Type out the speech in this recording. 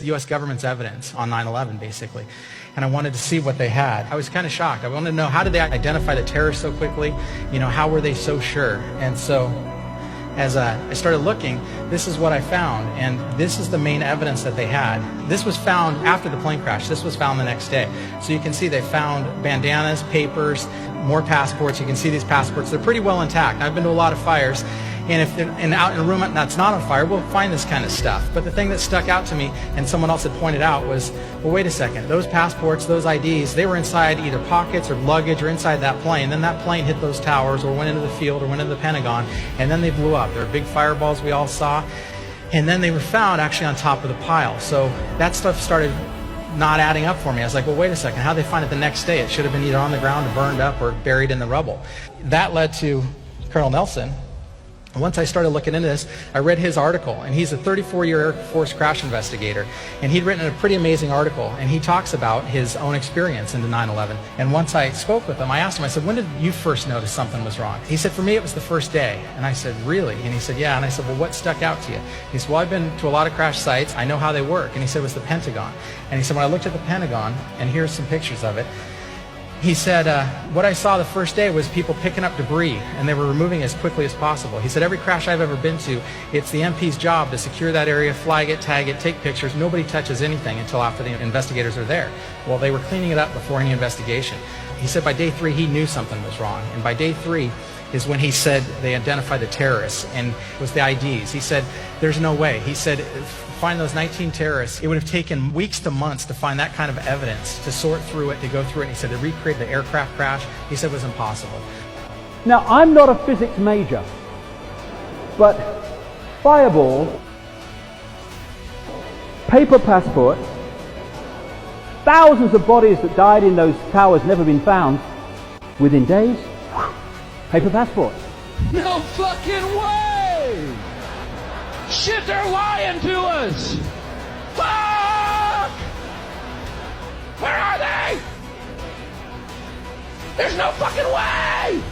the U.S. government's evidence on 9/11, basically. And I wanted to see what they had. I was kind of shocked. I wanted to know, how did they identify the terrorists so quickly? You know, how were they so sure? And so as I started looking, this is what I found. And this is the main evidence that they had. This was found after the plane crash. This was found the next day. So you can see they found bandanas, papers, more passports. You can see these passports. They're pretty well intact. I've been to a lot of fires. And if out in a room that's not on fire, we'll find this kind of stuff. But the thing that stuck out to me, and someone else had pointed out, was, well, wait a second. Those passports, those IDs, they were inside either pockets or luggage or inside that plane. Then that plane hit those towers or went into the field or went into the Pentagon, and then they blew up. There were big fireballs we all saw. And then they were found actually on top of the pile. So that stuff started not adding up for me. I was like, well, wait a second. How'd they find it the next day? It should have been either on the ground or burned up or buried in the rubble. That led to Colonel Nelson. Once I started looking into this, I read his article, and he's a 34-year Air Force crash investigator, and he'd written a pretty amazing article, and he talks about his own experience into 9/11. And once I spoke with him, I asked him, I said, when did you first notice something was wrong? He said, for me, it was the first day. And I said, really? And he said, yeah. And I said, well, what stuck out to you? He said, well, I've been to a lot of crash sites. I know how they work. And he said, it was the Pentagon. And he said, when I looked at the Pentagon, and here's some pictures of it, he said, what I saw the first day was people picking up debris, and they were removing it as quickly as possible. He said, every crash I've ever been to, it's the MP's job to secure that area, flag it, tag it, take pictures. Nobody touches anything until after the investigators are there. Well, they were cleaning it up before any investigation. He said by day 3, he knew something was wrong. And by day 3 is when he said they identified the terrorists, and it was the IDs. He said, there's no way. He said, find those 19 terrorists, it would have taken weeks to months to find that kind of evidence, to sort through it, to go through it. And he said to recreate the aircraft crash, he said, was impossible. Now, I'm not a physics major, but fireball, paper passport, thousands of bodies that died in those towers never been found, within days, paper passport. No fucking way! Shit, they're lying to us! Fuck! Where are they? There's no fucking way!